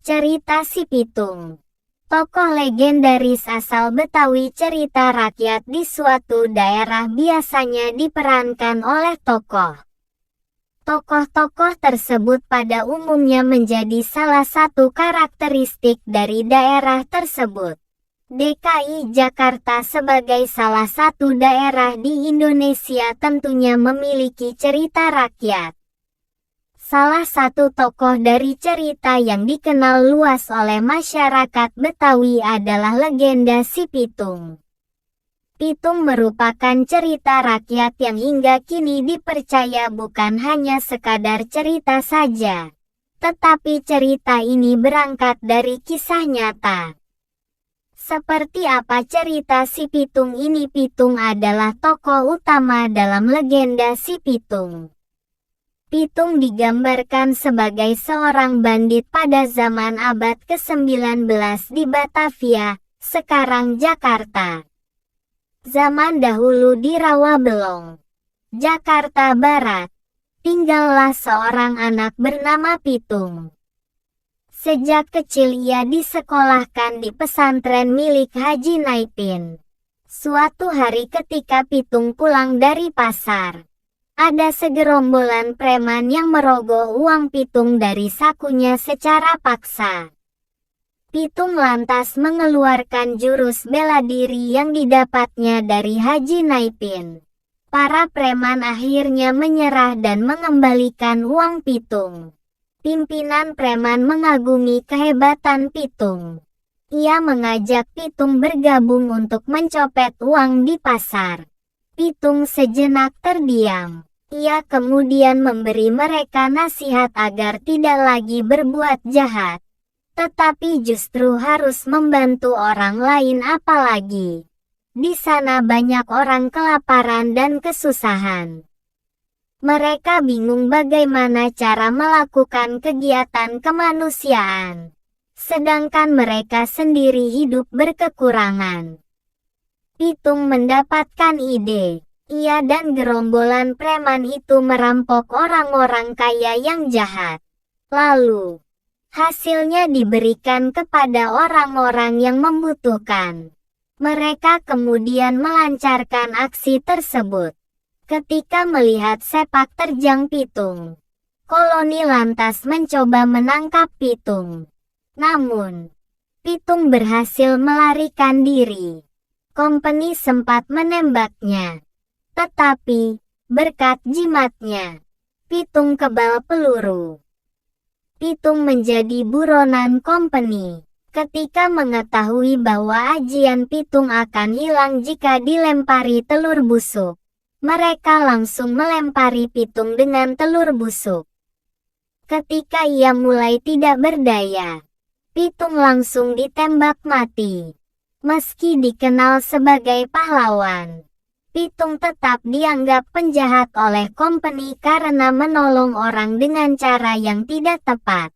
Cerita Si Pitung. Tokoh legendaris asal Betawi. Cerita rakyat di suatu daerah biasanya diperankan oleh tokoh. Tokoh-tokoh tersebut pada umumnya menjadi salah satu karakteristik dari daerah tersebut. DKI Jakarta sebagai salah satu daerah di Indonesia tentunya memiliki cerita rakyat. Salah satu tokoh dari cerita yang dikenal luas oleh masyarakat Betawi adalah legenda Si Pitung. Pitung merupakan cerita rakyat yang hingga kini dipercaya bukan hanya sekadar cerita saja, tetapi cerita ini berangkat dari kisah nyata. Seperti apa cerita Si Pitung ini? Pitung adalah tokoh utama dalam legenda Si Pitung. Pitung digambarkan sebagai seorang bandit pada zaman abad ke-19 di Batavia, sekarang Jakarta. Zaman dahulu di Rawabelong, Jakarta Barat, tinggallah seorang anak bernama Pitung. Sejak kecil ia disekolahkan di pesantren milik Haji Naipin. Suatu hari ketika Pitung pulang dari pasar, ada segerombolan preman yang merogoh uang Pitung dari sakunya secara paksa. Pitung lantas mengeluarkan jurus bela diri yang didapatnya dari Haji Naipin. Para preman akhirnya menyerah dan mengembalikan uang Pitung. Pimpinan preman mengagumi kehebatan Pitung. Ia mengajak Pitung bergabung untuk mencopet uang di pasar. Pitung sejenak terdiam. Ia kemudian memberi mereka nasihat agar tidak lagi berbuat jahat, tetapi justru harus membantu orang lain, apalagi di sana banyak orang kelaparan dan kesusahan. Mereka bingung bagaimana cara melakukan kegiatan kemanusiaan, sedangkan mereka sendiri hidup berkekurangan. Pitung mendapatkan ide. Ia dan gerombolan preman itu merampok orang-orang kaya yang jahat. Lalu, hasilnya diberikan kepada orang-orang yang membutuhkan. Mereka kemudian melancarkan aksi tersebut. Ketika melihat sepak terjang Pitung, koloni lantas mencoba menangkap Pitung. Namun, Pitung berhasil melarikan diri. Kompeni sempat menembaknya. Tetapi, berkat jimatnya, Pitung kebal peluru. Pitung menjadi buronan kompeni. Ketika mengetahui bahwa ajian Pitung akan hilang jika dilempari telur busuk, mereka langsung melempari Pitung dengan telur busuk. Ketika ia mulai tidak berdaya, Pitung langsung ditembak mati. Meski dikenal sebagai pahlawan, Pitung tetap dianggap penjahat oleh kompeni karena menolong orang dengan cara yang tidak tepat.